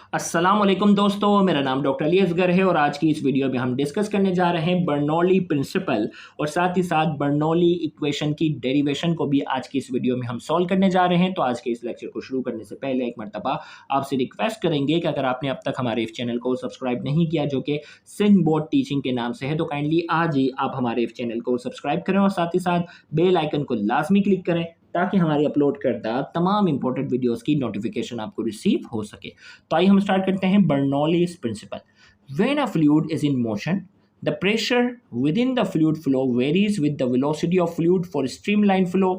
अस्सलाम वालेकुम दोस्तों, मेरा नाम डॉक्टर अली असगर है और आज की इस वीडियो में हम डिस्कस करने जा रहे हैं बर्नौली प्रिंसिपल और साथ ही साथ बर्नौली इक्वेशन की डेरिवेशन को भी आज की इस वीडियो में हम सॉल्व करने जा रहे हैं। तो आज के इस लेक्चर को शुरू करने से पहले एक मर्तबा आपसे रिक्वेस्ट करेंगे कि अगर आपने अब तक हमारे इस चैनल को सब्सक्राइब नहीं किया जो कि सिंध बोर्ड टीचिंग के नाम से है, तो काइंडली आज ही आप हमारे इस चैनल को सब्सक्राइब करें और साथ ही साथ बेल आइकन को लाजमी क्लिक करें ताकि हमारी अपलोड करदा तमाम इंपॉर्टेंट वीडियोस की नोटिफिकेशन आपको रिसीव हो सके। तो आइए हम स्टार्ट करते हैं Bernoulli's principle. When a fluid is in motion, the pressure within the fluid flow varies with the velocity of fluid. For streamline flow,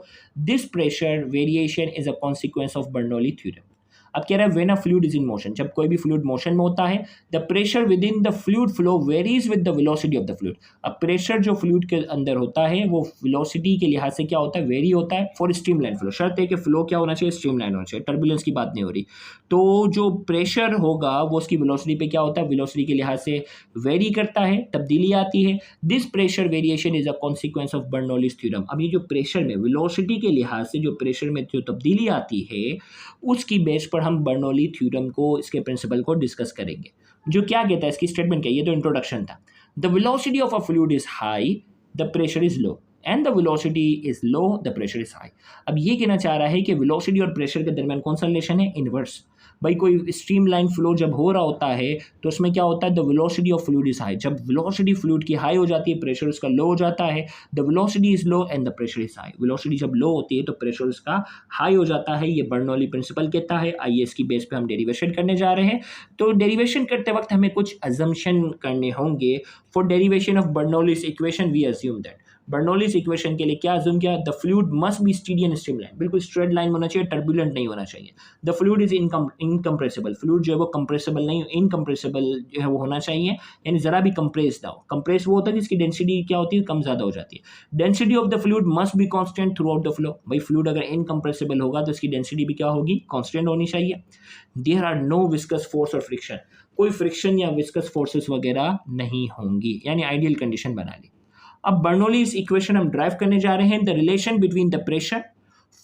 this pressure variation is a consequence of Bernoulli theorem. अब कह रहा है when a fluid is in motion, जब कोई भी fluid motion में होता है, the pressure with in the fluid flow varies with the velocity of the fluid. अब प्रेशर जो फ्लूइड के अंदर होता है वो वेलोसिटी के लिहाज से क्या होता है, वेरी होता है। फॉर स्ट्रीमलाइन फ्लो, शर्त है कि फ्लो क्या होना चाहिए, स्ट्रीमलाइन होना चाहिए, टर्बुलेंस की बात नहीं हो रही। तो जो प्रेशर होगा वो उसकी वेलोसिटी पे क्या होता है, वेलोसिटी के लिहाज से वेरी करता है, तब्दीली आती है। This pressure variation is a consequence of Bernoulli's theorem. अब ये जो प्रेशर में वेलोसिटी के लिहाज से जो प्रेशर में जो तब्दीली आती है उसकी बेस पर हम बर्नौली थ्योरम को, इसके प्रिंसिपल को डिस्कस करेंगे। जो क्या कहता है, इसकी स्टेटमेंट क्या है, ये तो इंट्रोडक्शन था। The velocity of a fluid is high, the pressure is low, and the velocity is low, the pressure is high. अब ये कहना चाह रहा है कि वेलोसिटी और प्रेशर के दरमियान कौन सा रिलेशन है, इनवर्स। भाई कोई स्ट्रीमलाइन फ्लो जब हो रहा होता है तो उसमें क्या होता है, the velocity of fluid is high. जब वेलोसिटी फ्लूइड की हाई हो जाती है, प्रेशर उसका लो हो जाता है। The velocity is low and the pressure is high. Velocity जब लो होती है तो प्रेशर उसका हाई हो जाता है। ये बर्नौली प्रिंसिपल कहता है। आइए इसकी बेस पे हम डेरिवेशन करने जा रहे हैं। तो डेरिवेशन करते वक्त हमें कुछ अजम्पशन करने होंगे। For derivation of Bernoulli's equation we assume that, Bernoulli's equation के लिए क्या अज्यूम किया, the fluid must be steady and streamline, बिल्कुल स्ट्रेट लाइन होना चाहिए, टर्बुलेंट नहीं होना चाहिए। The fluid is incompressible, fluid जो है वो कंप्रेसिबल नहीं, इनकम्प्रेसिबल जो है वो होना चाहिए, यानी जरा भी कंप्रेस ना हो। कंप्रेस वो होता है जिसकी डेंसिटी क्या होती है, कम ज्यादा हो जाती है। Density of the fluid must be constant through out the flow. भाई फ्लूइड अगर इनकम्प्रेसिबल होगा तो इसकी डेंसिटी भी क्या होगी, कांस्टेंट होनी चाहिए। There are no viscous force और फ्रिक्शन, कोई फ्रिक्शन या विस्कस फोर्सेस वगैरह नहीं होंगी, यानी आइडियल कंडीशन बना ली। अब बर्नौलीज इक्वेशन हम ड्राइव करने जा रहे हैं। The relation between the pressure,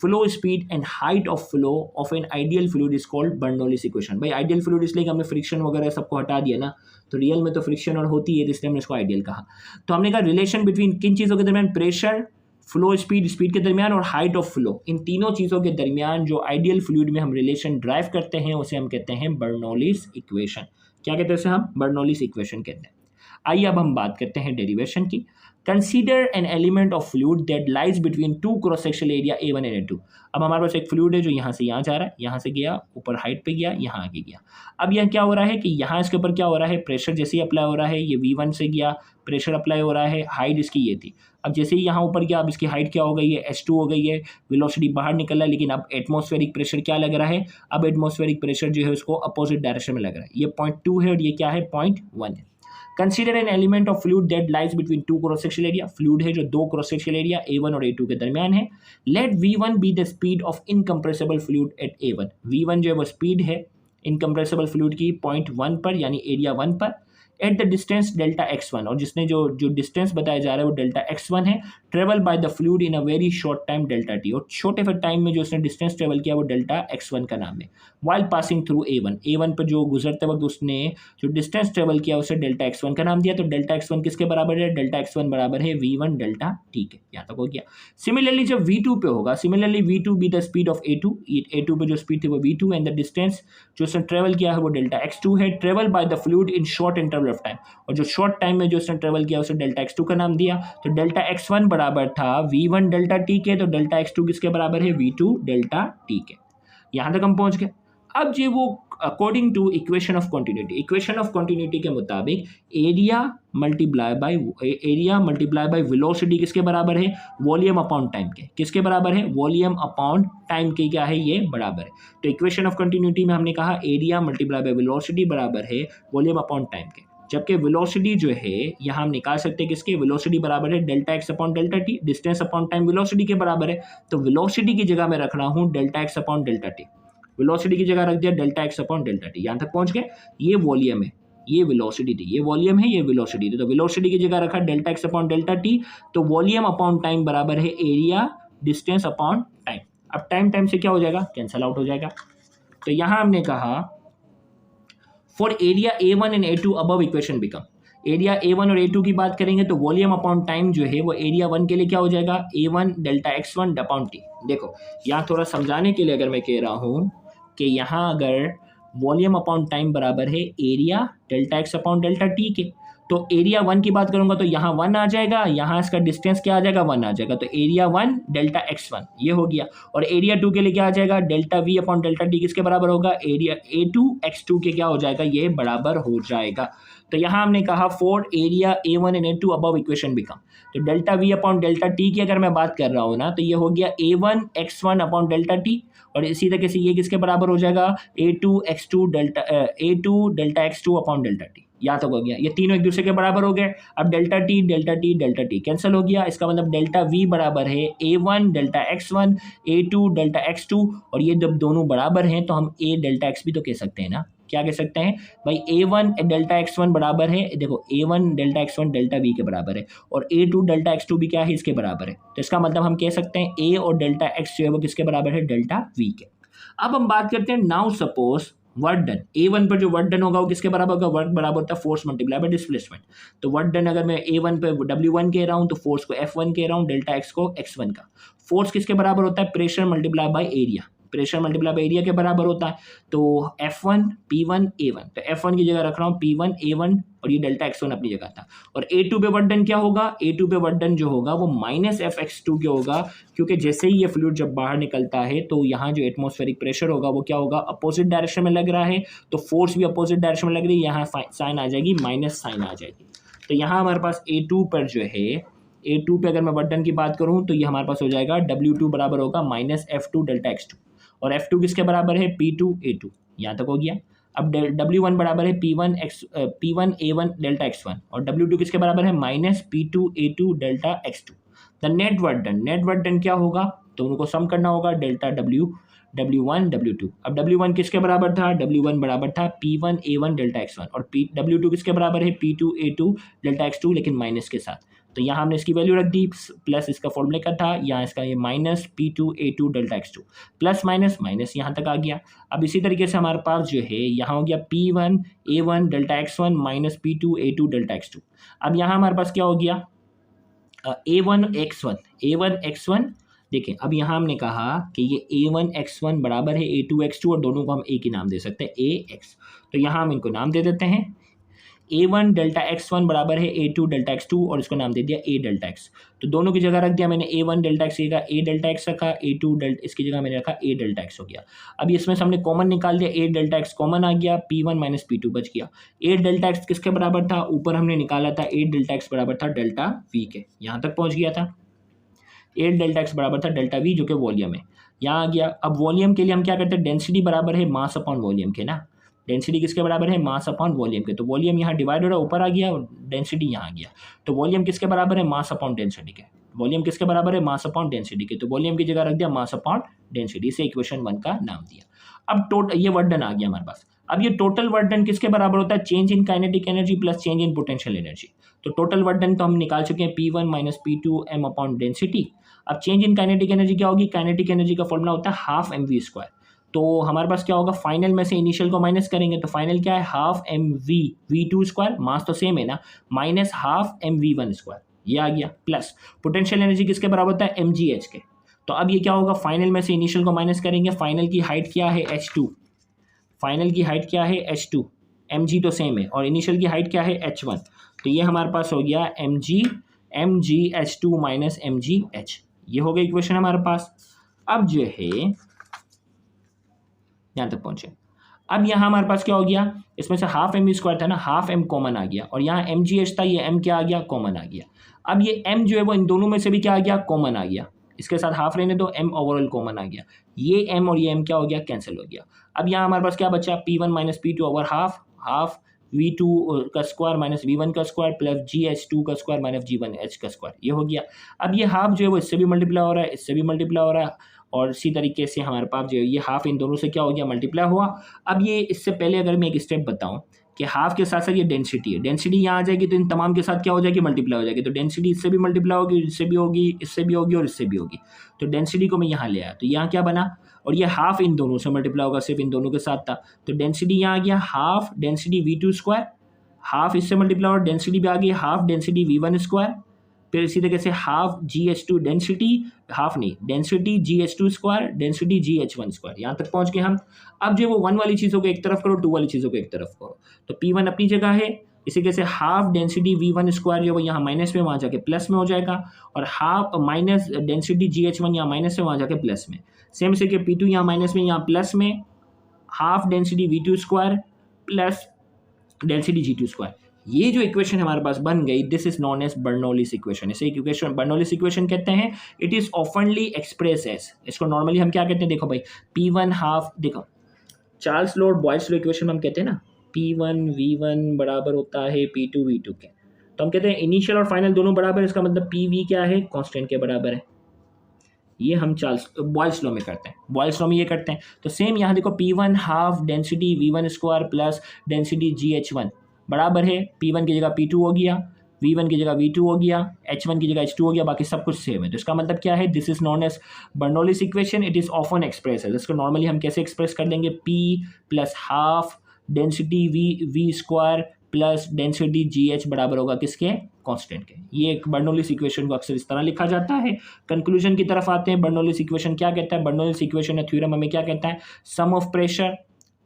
flow speed and height of flow of an ideal fluid is called Bernoulli's equation. भाई आइडियल फ्लूइड इसलिए कि हमने फ्रिक्शन वगैरह सबको हटा दिया ना, तो रियल में तो फ्रिक्शन और होती है, इसलिए हमने इसको आइडियल कहा। तो हमने कहा रिलेशन बिटवीन किन चीज़ों के दरमियान, प्रेशर, फ्लो स्पीड, स्पीड के दरमियान और हाइट ऑफ फ्लो, इन तीनों चीज़ों के दरमियान जो आइडियल फ्लूइड में हम रिलेशन ड्राइव करते हैं उसे हम कहते हैं बर्नौलीज इक्वेशन। क्या कहते हैं उसे हम, बर्नौलीज इक्वेशन कहते हैं। आइए अब हम बात करते हैं डेरिवेशन की। Consider an element of fluid that lies between two cross sectional area A1 and A2। अब हमारे पास एक फ्लूइड है जो यहाँ से यहाँ जा रहा है, यहाँ से गया, ऊपर हाइट पे गया, यहाँ आगे गया। अब यह क्या हो रहा है कि यहाँ इसके ऊपर क्या हो रहा है, प्रेशर जैसे ही अप्लाई हो रहा है, ये V1 से गया, प्रेशर अप्लाई हो रहा है, हाइट इसकी ये थी। अब जैसे ही यहाँ ऊपर गया, अब इसकी हाइट क्या हो गई है, h2 हो गई है, वेलोसिटी बाहर निकल रहा है, लेकिन अब एटमॉस्फेरिक प्रेशर क्या लग रहा है, अब एटमॉस्फेरिक प्रेशर जो है उसको अपोजिट डायरेक्शन में लग रहा है। ये 0.2 है और ये क्या है, 0.1 है। Consider an element of fluid that lies between two cross sectional area, fluid है जो दो क्रॉस सेक्शनल एरिया A1 और A2 के दरमियान है। Let V1 be the speed of incompressible fluid at A1। V1 जो है वो स्पीड है इनकम्प्रेसिबल फ्लूइड की 0.1 पर, यानी एरिया 1 पर, at the distance delta x1, और जिसने जो डिस्टेंस बताया जा रहा है वो डेल्टा x1 है। Travel by the fluid in a very short time delta t, और छोटे फिर टाइम में जो उसने डिस्टेंस ट्रेवल किया वो डेल्टा x1 का नाम है। वाइल पासिंग थ्रू A1 पर जो गुजरते वक्त उसने जो डिस्टेंस ट्रेवल किया उसे डेल्टा x1 का नाम दिया। तो डेल्टा x1 किसके बराबर है, डेल्टा x1 बराबर है V1 डेल्टा t के। यहाँ तक हो गया। सिमिलरली जब V2 पे होगा, similarly V2 B the speed of A2, A2 पे जो स्पीड थी वो V2 एंड द डिस्टेंस जो उसने ट्रेवल किया है वो डेल्टा x2 है। Travel by the fluid in short interval of time, और जो शॉर्ट टाइम में जो उसने ट्रेवल किया उसे डेल्टा x2 का नाम दिया। तो डेल्टा x1 बराबर था V1 डेल्टा t के, तो डेल्टा x2 किसके बराबर है, V2 डेल्टा t के। यहां तक हम पहुंच गए। अब ये वो according to equation of continuity, equation of continuity के मुताबिक एरिया मल्टीप्लाई बाय वेलोसिटी किसके बराबर है, वॉल्यूम अपॉन टाइम के। किसके बराबर है, वॉल्यूम अपॉन टाइम के क्या है, ये बराबर है। तो इक्वेशन ऑफ कंटिन्यूटी में हमने कहा एरिया मल्टीप्लाई बाय वेलोसिटी बराबर है वॉल्यूम अपॉन टाइम के, जबकि वेलोसिटी जो है यहाँ हम निकाल सकते हैं किसके, वेलोसिटी बराबर है delta x upon delta t, distance upon time velocity के बराबर है। तो वेलोसिटी की जगह मैं रख रहा हूँ delta x upon delta t, velocity की जगह रख दिया delta x upon delta t। यहाँ तक पहुंच गए। ये वॉल्यूम है, ये वेलोसिटी थी, ये वॉल्यूम है, ये वेलोसिटी थी। तो वेलोसिटी की जगह रखा delta x upon delta t, तो वॉल्यूम अपॉन टाइम बराबर है एरिया डिस्टेंस अपॉन टाइम। अब टाइम से क्या हो जाएगा, कैंसल आउट हो जाएगा। तो यहाँ हमने कहा for area A1 and A2 above equation become, area A1 और A2 की बात करेंगे तो वॉल्यूम अपॉन टाइम जो है वो एरिया 1 के लिए क्या हो जाएगा, A1 delta x1 upon T. देखो यहाँ थोड़ा समझाने के लिए अगर मैं कह रहा हूँ कि यहाँ अगर वॉल्यूम अपॉन टाइम बराबर है area delta x upon delta T के, तो एरिया 1 की बात करूंगा तो यहाँ 1 आ जाएगा, यहाँ इसका डिस्टेंस क्या आ जाएगा, 1 आ जाएगा, तो एरिया 1 डेल्टा x1 ये हो गया। और एरिया 2 के लिए क्या आ जाएगा, delta V upon delta T किसके बराबर होगा, एरिया A2 x2 के क्या हो जाएगा, ये बराबर हो जाएगा। तो यहाँ हमने कहा for area A1 and A2 above equation become, तो delta V upon delta T की अगर मैं बात कर रहा हूँ ना तो ये हो गया A1 x1 upon delta T, और इसी तरीके से ये किसके बराबर हो जाएगा, A2 delta x2 upon delta T. यहाँ तक हो गया, ये तीनों एक दूसरे के बराबर हो गए। अब डेल्टा टी कैंसिल हो गया, इसका मतलब डेल्टा वी बराबर है A1 delta x1 A2 delta x2, और ये जब दोनों बराबर हैं तो हम A डेल्टा x भी तो कह सकते हैं ना, क्या कह सकते हैं भाई, A1 डेल्टा x1 बराबर है, देखो A1 delta x1 delta v के बराबर है, और A2 डेल्टा x2 भी क्या है, इसके बराबर है। तो इसका मतलब हम कह सकते हैं A और डेल्टा x जो है वो किसके बराबर है, डेल्टा v के। अब हम बात करते हैं now suppose work done, A1 पर जो वर्क डन होगा वो किसके बराबर होगा, वर्क बराबर होता है फोर्स मल्टीप्लाई बाय डिस्प्लेसमेंट। तो वर्क डन अगर मैं A1 पे W1 कह रहा हूँ तो फोर्स को F1 कह रहा हूँ, डेल्टा x को x1 का। फोर्स किसके बराबर होता है, pressure multiply by area, pressure multiply by area के बराबर होता है। तो F1 P1 A1, तो F1 की जगह रख रहा हूँ P1 A1, और ये डेल्टा x1 अपनी जगह था। और A2 पे वर्क डन क्या होगा, A2 पे वर्क डन जो होगा वो माइनस FX2 के होगा, क्योंकि जैसे ही ये फ्लूइड जब बाहर निकलता है तो यहाँ जो एटमॉस्फेरिक प्रेशर होगा वो क्या होगा, अपोजिट डायरेक्शन में लग रहा है, तो फोर्स भी अपोजिट डायरेक्शन में लग रही है, यहाँ साइन आ जाएगी, माइनस साइन आ जाएगी। तो यहाँ हमारे पास A2 पर जो है, A2 पे अगर मैं वर्क डन की बात करूँ तो ये हमारे पास हो जाएगा W2 बराबर होगा माइनस F2 डेल्टा x2, और F2 किसके बराबर है, P2 A2, यहाँ तक हो गया। अब W1 बराबर है P1 A1 डेल्टा x1, और W2 किसके बराबर है, minus P2 A2 delta x2। The net work done क्या होगा, तो उनको सम करना होगा, डेल्टा W1 W2। अब W1 किसके बराबर था, W1 बराबर था P1 A1 डेल्टा x1, और W2 किसके बराबर है, P2 A2 डेल्टा x2, लेकिन माइनस के साथ। तो यहाँ हमने इसकी वैल्यू रख दी, प्लस इसका फॉर्मूले का था, यहाँ इसका ये minus P2 A2 delta x2, plus minus minus यहाँ तक आ गया। अब इसी तरीके से हमारे पास जो है यहाँ हो गया P1 A1 delta x1 minus P2 A2 delta x2। अब यहाँ हमारे पास क्या हो गया, A1 x1, देखें अब यहाँ हमने कहा कि ये A1 x1 बराबर है A2 x2, और दोनों को हम एक ही नाम दे सकते हैं AX, तो यहाँ हम इनको नाम दे देते हैं। A1 डेल्टा x1 बराबर है A2 डेल्टा x2, और इसको नाम दे दिया A डेल्टा x। तो दोनों की जगह रख दिया मैंने, A1 डेल्टा x की जगह A डेल्टा x रखा, A2 डेल्टा इसकी जगह मैंने रखा A डेल्टा x हो गया। अब इसमें से हमने कॉमन निकाल दिया, A डेल्टा x कॉमन आ गया, P1 माइनस P2 बच गया। A डेल्टा x किसके बराबर था, ऊपर हमने निकाला था A डेल्टा x बराबर था डेल्टा V के, यहाँ तक पहुँच गया था। A डेल्टा x बराबर था डेल्टा V जो कि वॉल्यूम है, यहाँ आ गया। अब वॉल्यूम के लिए हम क्या करते हैं, डेंसिटी बराबर है मास अपॉन वॉल्यूम के ना, डेंसिटी किसके बराबर है, मास अपॉन वॉल्यूम के। तो वॉल्यूम यहाँ डिवाइड हो रहा है, ऊपर आ गया, और डेंसिटी यहाँ आ गया। तो वॉल्यूम किसके बराबर है, मास अपॉन डेंसिटी के, वॉल्यूम किसके बराबर है, मास अपॉन डेंसिटी के। तो वॉल्यूम की जगह रख दिया मास अपॉन डेंसिटी, इसे इक्वेशन 1 का नाम दिया। अब टोटल ये वर्क डन आ गया हमारे पास। अब ये टोटल वर्क डन किसके बराबर होता है, change in kinetic energy plus change in potential energy. तो टोटल वर्क डन तो हम निकाल चुके हैं P1 minus P2 m upon density. अब चेंज इन काइनेटिक एनर्जी क्या होगी, काइनेटिक एनर्जी का फॉर्मूला होता है हाफ mv²। तो हमारे पास क्या होगा, फाइनल में से इनिशियल को माइनस करेंगे, तो फाइनल क्या है, हाफ mv v2², मास तो सेम है ना, माइनस हाफ mv1², ये आ गया, प्लस पोटेंशियल एनर्जी किसके बराबर होता है, mgh के। तो अब ये क्या होगा, फाइनल में से इनिशियल को माइनस करेंगे, फाइनल की हाइट क्या है, h2, फाइनल की हाइट क्या है, h2, mg तो सेम है, और इनिशियल की हाइट क्या है, h1। तो ये हमारे पास हो गया mg h2 माइनस mgh, ये हो गया इक्वेशन हमारे पास। अब जो है यहाँ तक पहुंचे, अब यहाँ हमारे पास क्या हो गया, इसमें से हाफ mv² था ना, हाफ m कॉमन आ गया, और यहाँ mgh था, ये m क्या आ गया, कॉमन आ गया। अब ये m जो है वो इन दोनों में से भी क्या आ गया, कॉमन आ गया, इसके साथ हाफ रहने दो, m ओवरऑल कॉमन आ गया, ये m और ये m क्या हो गया, कैंसिल हो गया। अब यहाँ हमारे पास क्या बचा, P1 minus P2 over half V2 का स्क्वायर माइनस V1 का स्क्वायर प्लस GH2 का स्क्वायर माइनस G1H का स्क्वायर, ये हो गया। अब ये हाफ जो है वो इससे भी मल्टीप्लाई हो रहा है, इससे भी मल्टीप्लाई हो रहा है, और इसी तरीके से हमारे पास जो है ये हाफ इन दोनों से क्या हो गया, मल्टीप्लाई हुआ। अब ये इससे पहले अगर मैं एक स्टेप बताऊं कि हाफ के साथ साथ ये डेंसिटी है, डेंसिटी यहाँ आ जाएगी तो इन तमाम के साथ क्या हो जाएगी, मल्टीप्लाई हो जाएगी। तो डेंसिटी इससे भी मल्टीप्लाई होगी, इससे भी होगी, इससे भी होगी और इससे भी होगी। तो डेंसिटी को मैं यहाँ ले आया, तो यहाँ क्या बना, और ये हाफ इन दोनों से मल्टीप्लाई होगा, सिर्फ इन दोनों के साथ था, तो डेंसिटी यहाँ आ गया half density V2 square, half इससे मल्टीप्लाई और डेंसिटी भी आ गई हाफ डेंसिटी V1 स्क्वायर, फिर इसी तरीके से हाफ GH2 डेंसिटी, हाफ नहीं density GH2 square, density GH1 square, यहाँ तक पहुँच गए हम। अब जो वो 1 वाली चीज़ों को एक तरफ करो, 2 वाली चीज़ों को एक तरफ करो, तो P1 अपनी जगह है, इसी के से हाफ डेंसिटी V1 स्क्वायर जो वो यहाँ माइनस में, वहाँ जाके प्लस में हो जाएगा, और हाफ माइनस डेंसिटी GH1 यहाँ माइनस में, वहाँ जाके प्लस में, सेम से कि P2 यहाँ माइनस में, यहाँ प्लस में, half density V2 square plus density G2 square. ये जो इक्वेशन हमारे पास बन गई, this is known as Bernoulli's equation. इसे इक्वेशन बर्नौलीज इक्वेशन कहते हैं। इट इज ऑफनली एक्सप्रेस एज, इसको नॉर्मली हम क्या कहते हैं, देखो भाई P1 हाफ, देखो Charles lord Boyle's law equation में हम कहते हैं ना P1 V1 बराबर होता है P2 V2 के, तो हम कहते हैं इनिशियल और फाइनल दोनों बराबर, इसका मतलब PV क्या है, कांस्टेंट के बराबर है। ये हम चार्ल्स बॉयल्स लॉ में करते हैं, बॉयल्स लॉ में ये करते हैं। तो सेम यहाँ देखो P1 half density V1 square plus density GH1 बराबर है, P1 की जगह P2 हो गया, V1 की जगह V2 हो गया, H1 की जगह H2 हो गया, बाकी सब कुछ सेम है। तो इसका मतलब क्या है, this is known as Bernoulli's equation. It is often express है, इसको नॉर्मली हम कैसे एक्सप्रेस कर देंगे, P plus half density V square plus density GH बराबर होगा किसके, कांस्टेंट के। ये एक बर्नौलीज इक्वेशन को अक्सर इस तरह लिखा जाता है। कंक्लूजन की तरफ आते हैं, बर्नौलीज इक्वेशन क्या कहता है, बर्नौलीज इक्वेशन या थ्योरम हमें क्या कहता है, sum of pressure,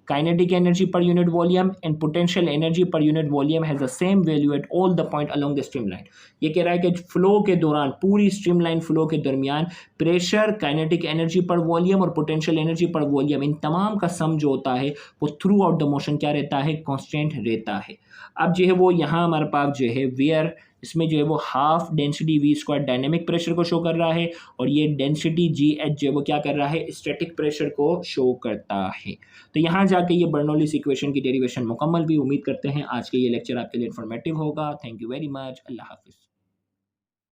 kinetic energy per unit volume and potential energy per unit volume has the same value at all the point along the streamline। ये कह रहा है कि फ्लो के दौरान, पूरी स्ट्रीमलाइन फ्लो के दरमियान प्रेशर, काइनेटिक एनर्जी पर वॉल्यूम और पोटेंशियल एनर्जी पर वॉल्यूम, इन तमाम का सम जो होता है वो थ्रू आउट द मोशन क्या रहता है, कांस्टेंट रहता है। अब जो है वो यहाँ हमारे पास जो है वेयर, इसमें जो है वो half density V square dynamic pressure को शो कर रहा है, और ये डेंसिटी GH जो है वो क्या कर रहा है, स्टैटिक प्रेशर को शो करता है। तो यहाँ जाके ये बर्नौलीज इक्वेशन की डेरिवेशन मुकम्मल भी। उम्मीद करते हैं आज के ये लेक्चर आपके लिए इन्फॉर्मेटिव होगा। Thank you very much. अल्लाह हाफिज़।